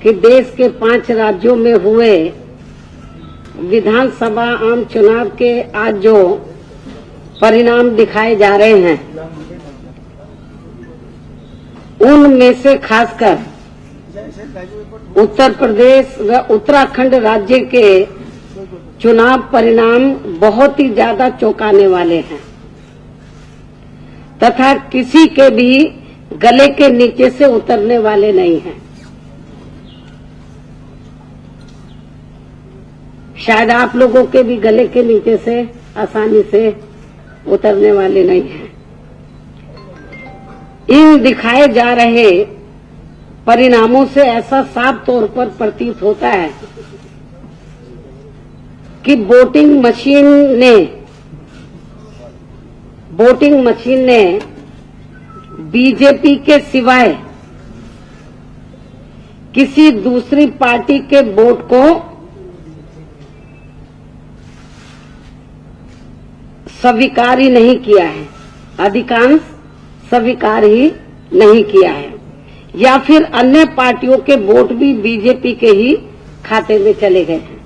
कि देश के 5 राज्यों में हुए विधानसभा आम चुनाव के आज जो परिणाम दिखाए जा रहे हैं, उनमें से खासकर उत्तर प्रदेश व उत्तराखंड राज्य के चुनाव परिणाम बहुत ही ज्यादा चौंकाने वाले हैं तथा किसी के भी गले के नीचे से उतरने वाले नहीं हैं। शायद आप लोगों के भी गले के नीचे से आसानी से उतरने वाले नहीं हैं। इन दिखाए जा रहे परिणामों से ऐसा साफ तौर पर प्रतीत होता है कि वोटिंग मशीन ने बीजेपी के सिवाय किसी दूसरी पार्टी के वोट को स्वीकार ही नहीं किया है, अधिकांश स्वीकार ही नहीं किया है, या फिर अन्य पार्टियों के वोट भी बीजेपी के ही खाते में चले गए हैं।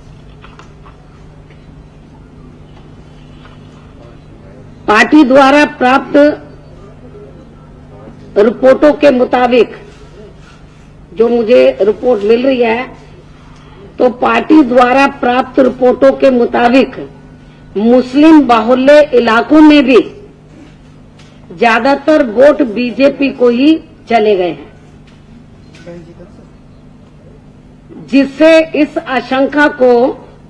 पार्टी द्वारा प्राप्त रिपोर्टों के मुताबिक, जो मुझे रिपोर्ट मिल रही है, तो पार्टी द्वारा प्राप्त रिपोर्टों के मुताबिक मुस्लिम बाहुल्य इलाकों में भी ज्यादातर वोट बीजेपी को ही चले गए हैं, जिससे इस आशंका को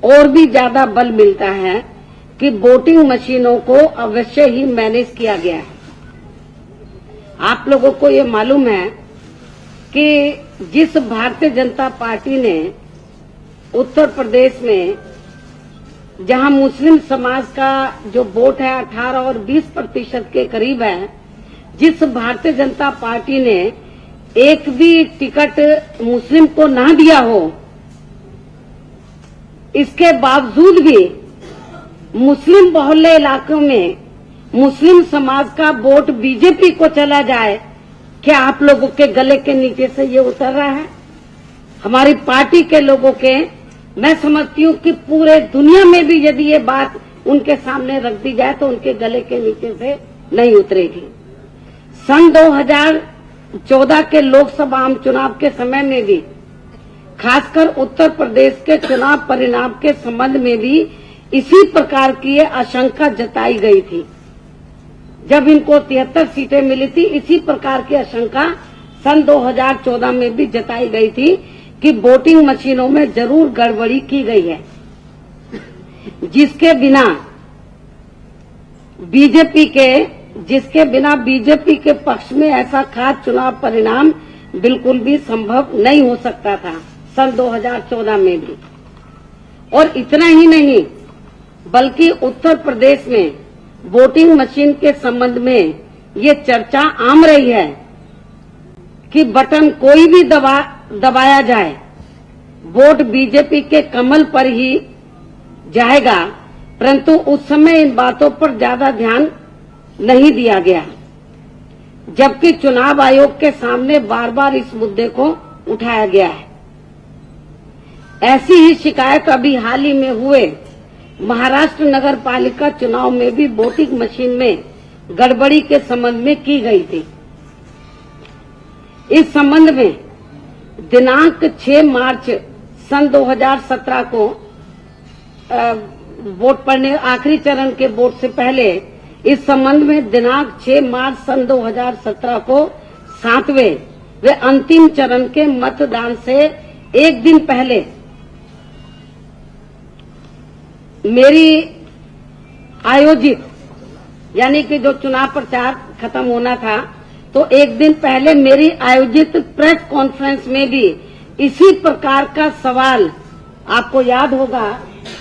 और भी ज्यादा बल मिलता है कि वोटिंग मशीनों को अवश्य ही मैनेज किया गया है। आप लोगों को ये मालूम है कि जिस भारतीय जनता पार्टी ने उत्तर प्रदेश में, जहां मुस्लिम समाज का जो वोट है 18 और 20% के करीब है, जिस भारतीय जनता पार्टी ने एक भी टिकट मुस्लिम को ना दिया हो, इसके बावजूद भी मुस्लिम बहुल्य इलाकों में मुस्लिम समाज का वोट बीजेपी को चला जाए, क्या आप लोगों के गले के नीचे से ये उतर रहा है? हमारी पार्टी के लोगों के, मैं समझती हूँ कि पूरे दुनिया में भी यदि ये बात उनके सामने रख दी जाए तो उनके गले के नीचे से नहीं उतरेगी। सन 2014 के लोकसभा आम चुनाव के समय में भी, खासकर उत्तर प्रदेश के चुनाव परिणाम के संबंध में भी इसी प्रकार की आशंका जताई गई थी। जब इनको 73 सीटें मिली थी, इसी प्रकार की आशंका सन 2014 में भी जताई गई थी कि वोटिंग मशीनों में जरूर गड़बड़ी की गई है, जिसके बिना बीजेपी के पक्ष में ऐसा खास चुनाव परिणाम बिल्कुल भी संभव नहीं हो सकता था सन 2014 में भी। और इतना ही नहीं, बल्कि उत्तर प्रदेश में वोटिंग मशीन के संबंध में ये चर्चा आम रही है कि बटन कोई भी दबाया जाए, वोट बीजेपी के कमल पर ही जाएगा, परंतु उस समय इन बातों पर ज्यादा ध्यान नहीं दिया गया, जबकि चुनाव आयोग के सामने बार बार इस मुद्दे को उठाया गया है। ऐसी ही शिकायत अभी हाल ही में हुए महाराष्ट्र नगर पालिका चुनाव में भी वोटिंग मशीन में गड़बड़ी के संबंध में की गई थी। इस संबंध में दिनांक 6 मार्च सन 2017 को वोट पड़ने, आखिरी चरण के वोट से पहले, इस संबंध में दिनांक 6 मार्च सन 2017 को 7वें व अंतिम चरण के मतदान से एक दिन पहले मेरी आयोजित, यानी कि जो चुनाव प्रचार खत्म होना था, तो एक दिन पहले मेरी आयोजित प्रेस कॉन्फ्रेंस में भी इसी प्रकार का सवाल, आपको याद होगा,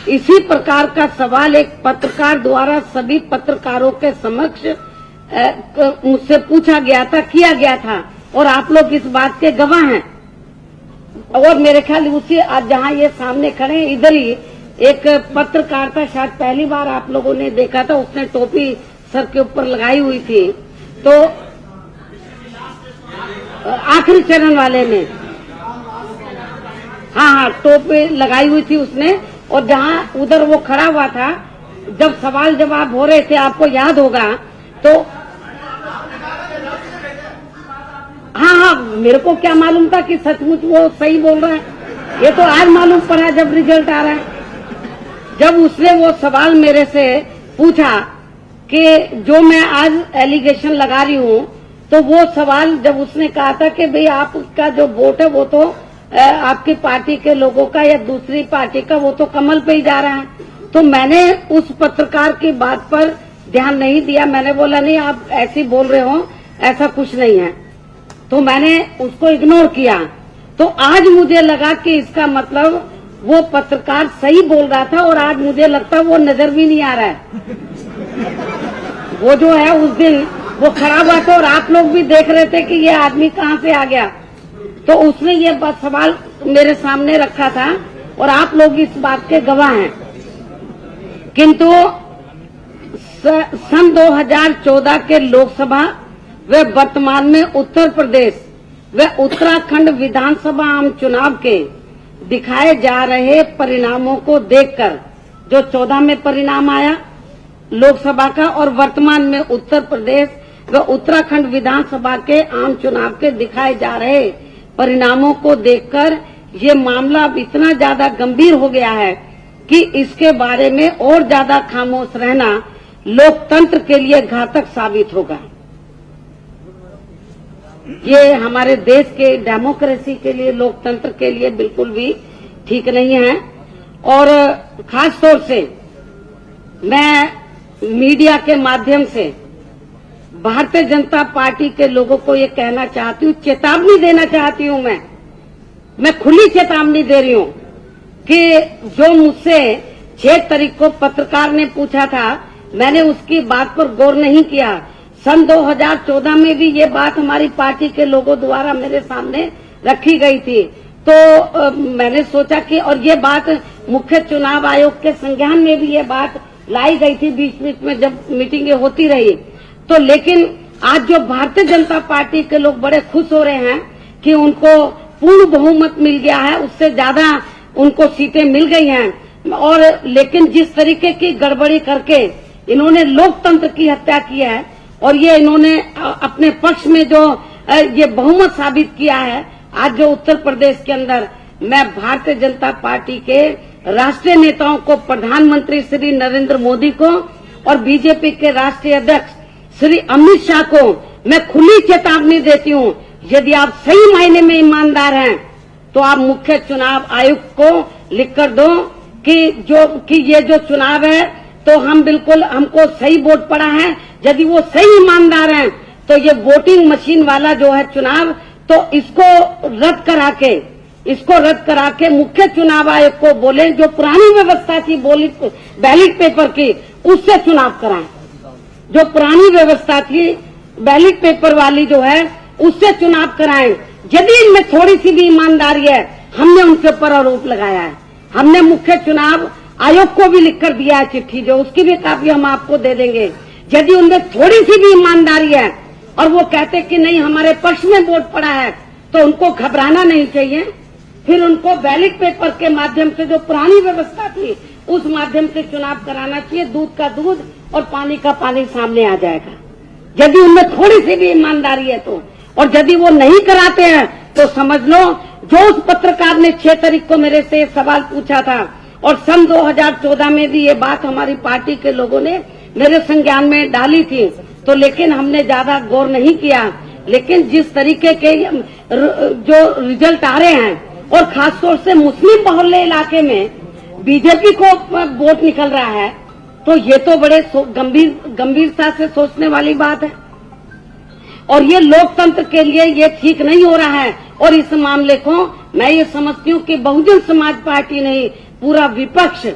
इसी प्रकार का सवाल एक पत्रकार द्वारा सभी पत्रकारों के समक्ष मुझसे पूछा गया था, किया गया था, और आप लोग इस बात के गवाह हैं। और मेरे ख्याल उसी आज जहां ये सामने खड़े हैं, इधर ही एक पत्रकार था, शायद पहली बार आप लोगों ने देखा था, उसने टोपी सर के ऊपर लगाई हुई थी, तो आखिरी चरण वाले में हाँ, टोपी लगाई हुई थी उसने, और जहाँ उधर वो खड़ा हुआ था, जब सवाल जवाब हो रहे थे, आपको याद होगा, तो हाँ, मेरे को क्या मालूम था कि सचमुच वो सही बोल रहा है। ये तो आज मालूम पड़ा जब रिजल्ट आ रहा है। जब उसने वो सवाल मेरे से पूछा कि जो मैं आज एलिगेशन लगा रही हूँ, तो वो सवाल जब उसने कहा था कि भाई आपका जो वोट है वो तो आपकी पार्टी के लोगों का या दूसरी पार्टी का, वो तो कमल पे ही जा रहा है, तो मैंने उस पत्रकार की बात पर ध्यान नहीं दिया। मैंने बोला नहीं, आप ऐसे बोल रहे हो, ऐसा कुछ नहीं है, तो मैंने उसको इग्नोर किया। तो आज मुझे लगा कि इसका मतलब वो पत्रकार सही बोल रहा था, और आज मुझे लगता है वो नजर भी नहीं आ रहा है। वो जो है उस दिन वो खड़ा हुआ था और आप लोग भी देख रहे थे कि ये आदमी कहाँ से आ गया, तो उसने ये सवाल मेरे सामने रखा था, और आप लोग इस बात के गवाह हैं। किंतु सन 2014 के लोकसभा व वर्तमान में उत्तर प्रदेश व उत्तराखंड विधानसभा आम चुनाव के दिखाए जा रहे परिणामों को देखकर, जो 14 में परिणाम आया लोकसभा का, और वर्तमान में उत्तर प्रदेश व उत्तराखंड विधानसभा के आम चुनाव के दिखाए जा रहे परिणामों को देखकर ये मामला अब इतना ज्यादा गंभीर हो गया है कि इसके बारे में और ज्यादा खामोश रहना लोकतंत्र के लिए घातक साबित होगा। ये हमारे देश के डेमोक्रेसी के लिए, लोकतंत्र के लिए बिल्कुल भी ठीक नहीं है। और खास तौर से मैं मीडिया के माध्यम से भारतीय जनता पार्टी के लोगों को ये कहना चाहती हूँ, चेतावनी देना चाहती हूँ। मैं खुली चेतावनी दे रही हूँ कि जो मुझसे 6 तारीख को पत्रकार ने पूछा था, मैंने उसकी बात पर गौर नहीं किया। सन 2014 में भी ये बात हमारी पार्टी के लोगों द्वारा मेरे सामने रखी गई थी, तो मैंने सोचा कि, और ये बात मुख्य चुनाव आयोग के संज्ञान में भी ये बात लाई गई थी बीच बीच में जब मीटिंगें होती रही। तो लेकिन आज जो भारतीय जनता पार्टी के लोग बड़े खुश हो रहे हैं कि उनको पूर्ण बहुमत मिल गया है, उससे ज्यादा उनको सीटें मिल गई हैं, और लेकिन जिस तरीके की गड़बड़ी करके इन्होंने लोकतंत्र की हत्या की है, और ये इन्होंने अपने पक्ष में जो ये बहुमत साबित किया है, आज जो उत्तर प्रदेश के अंदर, मैं भारतीय जनता पार्टी के राष्ट्रीय नेताओं को, प्रधानमंत्री श्री नरेंद्र मोदी को और बीजेपी के राष्ट्रीय अध्यक्ष श्री अमित शाह को मैं खुली चेतावनी देती हूँ, यदि आप सही मायने में ईमानदार हैं तो आप मुख्य चुनाव आयुक्त को लिखकर दो कि ये जो चुनाव है तो हम बिल्कुल, हमको सही वोट पड़ा है। यदि वो सही ईमानदार हैं तो ये वोटिंग मशीन वाला जो है चुनाव, तो इसको रद्द करा के मुख्य चुनाव आयोग को बोले, जो पुरानी व्यवस्था थी बैलेट पेपर की, उससे चुनाव कराएं। जो पुरानी व्यवस्था थी बैलेट पेपर वाली जो है, उससे चुनाव कराएं। यदि इनमें थोड़ी सी भी ईमानदारी है, हमने उनके ऊपर आरोप लगाया है। हमने मुख्य चुनाव आयोग को भी लिखकर दिया है चिट्ठी, जो उसकी भी कापी हम आपको दे देंगे। यदि उनमें थोड़ी सी भी ईमानदारी है और वो कहते कि नहीं हमारे पक्ष में वोट पड़ा है, तो उनको घबराना नहीं चाहिए। फिर उनको बैलेट पेपर के माध्यम से, जो पुरानी व्यवस्था थी, उस माध्यम से चुनाव कराना चाहिए। दूध का दूध और पानी का पानी सामने आ जाएगा, यदि उनमें थोड़ी सी भी ईमानदारी है तो। और यदि वो नहीं कराते हैं तो समझ लो, जो उस पत्रकार ने 6 तारीख को मेरे से सवाल पूछा था, और सन 2014 में भी ये बात हमारी पार्टी के लोगों ने मेरे संज्ञान में डाली थी, तो लेकिन हमने ज्यादा गौर नहीं किया। लेकिन जिस तरीके के जो रिजल्ट आ रहे हैं, और खासतौर से मुस्लिम बहुल्य इलाके में बीजेपी को वोट निकल रहा है, तो ये तो बड़े गंभीरता से सोचने वाली बात है। और ये लोकतंत्र के लिए ये ठीक नहीं हो रहा है। और इस मामले को मैं ये समझती हूँ कि बहुजन समाज पार्टी नहीं, पूरा विपक्ष,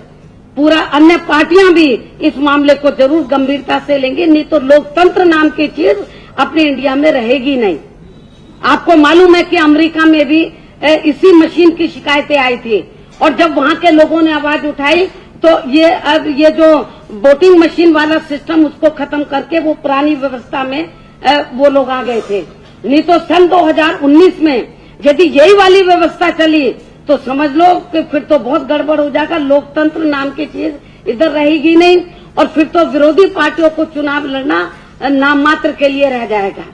पूरा अन्य पार्टियां भी इस मामले को जरूर गंभीरता से लेंगे, नहीं तो लोकतंत्र नाम की चीज अपने इंडिया में रहेगी नहीं। आपको मालूम है कि अमेरिका में भी इसी मशीन की शिकायतें आई थी, और जब वहां के लोगों ने आवाज उठाई तो ये जो वोटिंग मशीन वाला सिस्टम, उसको खत्म करके वो पुरानी व्यवस्था में वो लोग आ गए थे। नहीं तो सन 2019 में यदि यही वाली व्यवस्था चली तो समझ लो कि फिर तो बहुत गड़बड़ हो जाएगा। लोकतंत्र नाम की चीज इधर रहेगी नहीं और फिर तो विरोधी पार्टियों को चुनाव लड़ना नाम मात्र के लिए रह जाएगा।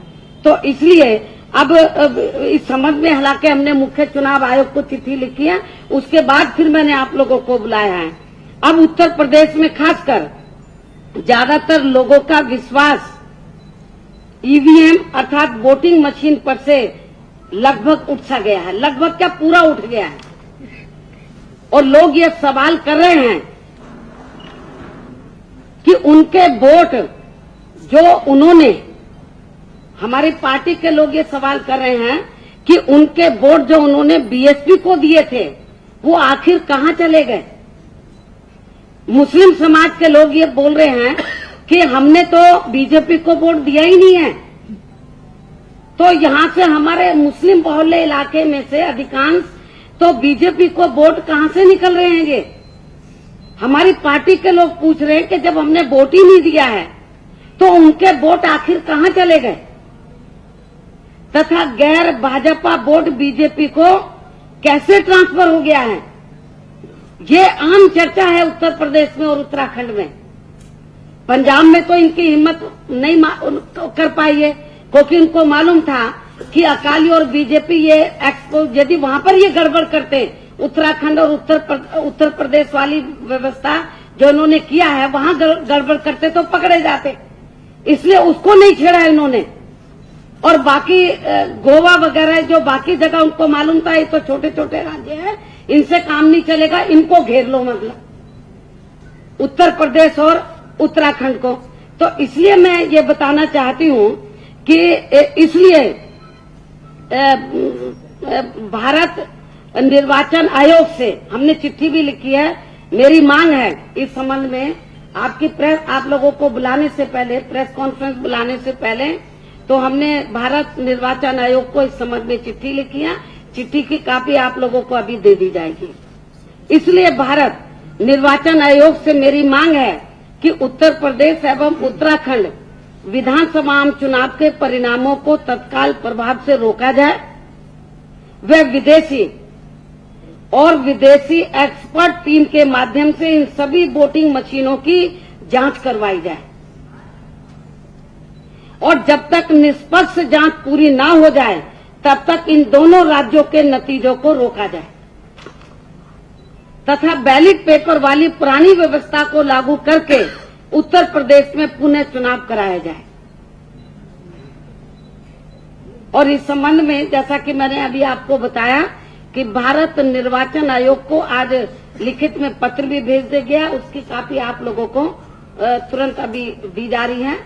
तो इसलिए अब इस संबंध में हालांकि हमने मुख्य चुनाव आयोग को चिट्ठी लिखी है, उसके बाद फिर मैंने आप लोगों को बुलाया है। अब उत्तर प्रदेश में खासकर ज्यादातर लोगों का विश्वास ईवीएम अर्थात वोटिंग मशीन पर से लगभग उठ सा गया है, लगभग क्या पूरा उठ गया है। और लोग ये सवाल कर रहे हैं कि उनके वोट जो उन्होंने, हमारी पार्टी के लोग ये सवाल कर रहे हैं कि उनके वोट जो उन्होंने बीएसपी को दिए थे वो आखिर कहां चले गए। मुस्लिम समाज के लोग ये बोल रहे हैं कि हमने तो बीजेपी को वोट दिया ही नहीं है। तो यहां से हमारे मुस्लिम बहुल्य इलाके में से अधिकांश तो बीजेपी को वोट कहां से निकल रहे हैं। ये हमारी पार्टी के लोग पूछ रहे हैं कि जब हमने वोट ही नहीं दिया है तो उनके वोट आखिर कहां चले गए, तथा गैर भाजपा वोट बीजेपी को कैसे ट्रांसफर हो गया है। ये आम चर्चा है उत्तर प्रदेश में और उत्तराखंड में। पंजाब में तो इनकी हिम्मत नहीं कर पाई है, क्योंकि उनको मालूम था कि अकाली और बीजेपी ये यदि वहां पर ये गड़बड़ करते, उत्तराखंड और उत्तर प्रदेश वाली व्यवस्था जो इन्होंने किया है वहां गड़बड़ करते तो पकड़े जाते, इसलिए उसको नहीं छेड़ा इन्होंने। और बाकी गोवा वगैरह जो बाकी जगह उनको मालूम था ये तो छोटे छोटे राज्य हैं, इनसे काम नहीं चलेगा, इनको घेर लो, मतलब उत्तर प्रदेश और उत्तराखंड को। तो इसलिए मैं ये बताना चाहती हूं कि इसलिए भारत निर्वाचन आयोग से हमने चिट्ठी भी लिखी है। मेरी मांग है इस संबंध में आपकी आप लोगों को बुलाने से पहले, प्रेस कॉन्फ्रेंस बुलाने से पहले, तो हमने भारत निर्वाचन आयोग को इस संबंध में चिट्ठी लिखी है। चिट्ठी की कॉपी आप लोगों को अभी दे दी जाएगी। इसलिए भारत निर्वाचन आयोग से मेरी मांग है कि उत्तर प्रदेश एवं उत्तराखंड विधानसभा चुनाव के परिणामों को तत्काल प्रभाव से रोका जाए व विदेशी एक्सपर्ट टीम के माध्यम से इन सभी वोटिंग मशीनों की जांच करवाई जाए और जब तक निष्पक्ष जांच पूरी न हो जाए तब तक इन दोनों राज्यों के नतीजों को रोका जाए तथा बैलेट पेपर वाली पुरानी व्यवस्था को लागू करके उत्तर प्रदेश में पुनः चुनाव कराया जाए। और इस संबंध में जैसा कि मैंने अभी आपको बताया कि भारत निर्वाचन आयोग को आज लिखित में पत्र भी भेज दिया गया, उसकी कॉपी आप लोगों को तुरंत अभी दी जा रही है।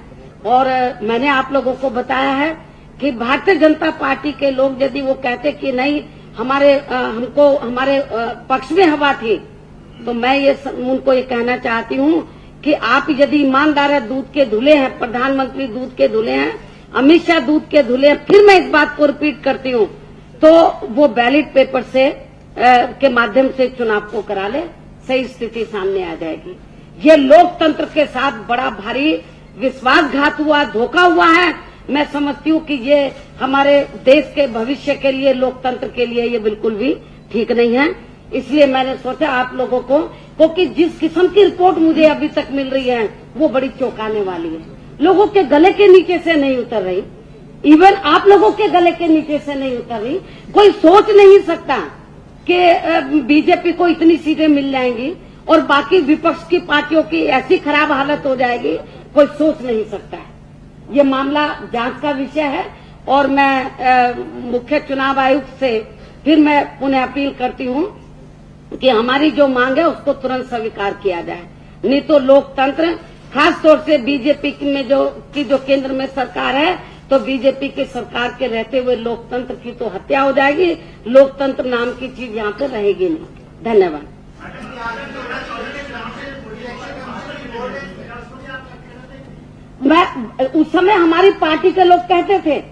और मैंने आप लोगों को बताया है कि भारतीय जनता पार्टी के लोग यदि वो कहते कि नहीं हमको हमारे पक्ष में हवा थी, तो मैं उनको ये कहना चाहती हूँ कि आप यदि ईमानदार है, दूध के धुले हैं, प्रधानमंत्री दूध के धुले हैं, अमित शाह दूध के धुले हैं, फिर मैं इस बात को रिपीट करती हूँ, तो वो बैलेट पेपर से के माध्यम से चुनाव को करा ले, सही स्थिति सामने आ जाएगी। ये लोकतंत्र के साथ बड़ा भारी विश्वासघात हुआ, धोखा हुआ है। मैं समझती हूँ कि ये हमारे देश के भविष्य के लिए, लोकतंत्र के लिए ये बिल्कुल भी ठीक नहीं है। इसलिए मैंने सोचा आप लोगों को, क्योंकि जिस किस्म की रिपोर्ट मुझे अभी तक मिल रही है वो बड़ी चौंकाने वाली है। लोगों के गले के नीचे से नहीं उतर रही, इवन आप लोगों के गले के नीचे से नहीं उतर रही। कोई सोच नहीं सकता कि बीजेपी को इतनी सीटें मिल जाएंगी और बाकी विपक्ष की पार्टियों की ऐसी खराब हालत हो जाएगी, कोई सोच नहीं सकता है। ये मामला जांच का विषय है और मैं मुख्य चुनाव आयुक्त से फिर मैं पुनः अपील करती हूँ कि हमारी जो मांग है उसको तुरंत स्वीकार किया जाए, नहीं तो लोकतंत्र, खास तौर से बीजेपी में जो केंद्र में सरकार है, तो बीजेपी की सरकार के रहते हुए लोकतंत्र की तो हत्या हो जाएगी। लोकतंत्र नाम की चीज यहाँ पे रहेगी नहीं। धन्यवाद। मैं उस समय हमारी पार्टी के लोग कहते थे,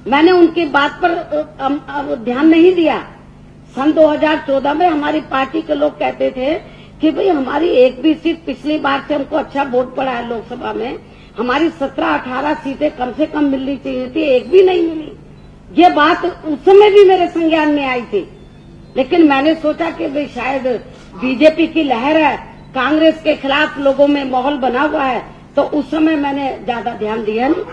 मैंने उनकी बात पर ध्यान नहीं दिया। सन 2014 में हमारी पार्टी के लोग कहते थे कि भाई हमारी एक भी सीट, पिछली बार से हमको अच्छा वोट पड़ा है लोकसभा में, हमारी 17-18 सीटें कम से कम मिलनी चाहिए थी, एक भी नहीं मिली। ये बात उस समय भी मेरे संज्ञान में आई थी। लेकिन मैंने सोचा कि भाई शायद बीजेपी की लहर है, कांग्रेस के खिलाफ लोगों में माहौल बना हुआ है, तो उस समय मैंने ज्यादा ध्यान दिया नहीं।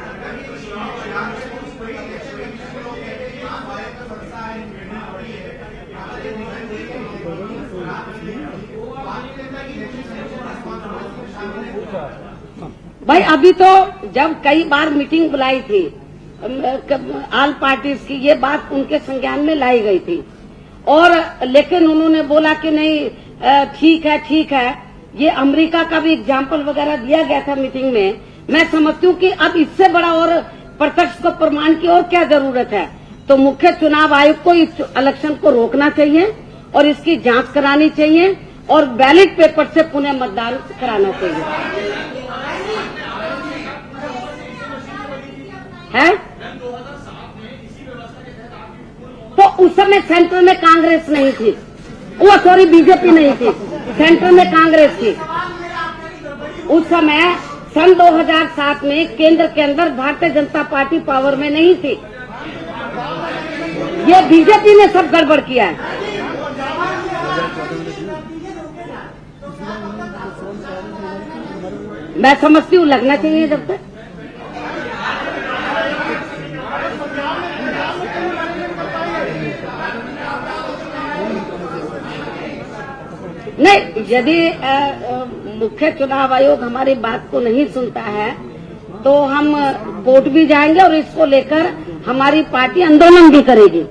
भाई अभी तो जब कई बार मीटिंग बुलाई थी ऑल पार्टीज की, ये बात उनके संज्ञान में लाई गई थी, और लेकिन उन्होंने बोला कि नहीं ठीक है। ये अमेरिका का भी एग्जाम्पल वगैरह दिया गया था मीटिंग में। मैं समझती हूँ कि अब इससे बड़ा और प्रत्यक्ष को प्रमाण की और क्या जरूरत है। तो मुख्य चुनाव आयोग को इस इलेक्शन को रोकना चाहिए और इसकी जांच करानी चाहिए और बैलेट पेपर से पुनः मतदान कराना चाहिए। है तो उस समय सेंटर में कांग्रेस नहीं थी, वो सॉरी बीजेपी नहीं थी, सेंटर में कांग्रेस थी। उस समय सन 2007 में केंद्र के अंदर भारतीय जनता पार्टी पावर में नहीं थी। ये बीजेपी ने सब गड़बड़ किया है। मैं समझती हूँ लगना चाहिए जब तक। नहीं, यदि मुख्य चुनाव आयोग हमारी बात को नहीं सुनता है तो हम कोर्ट भी जाएंगे और इसको लेकर हमारी पार्टी आंदोलन भी करेगी।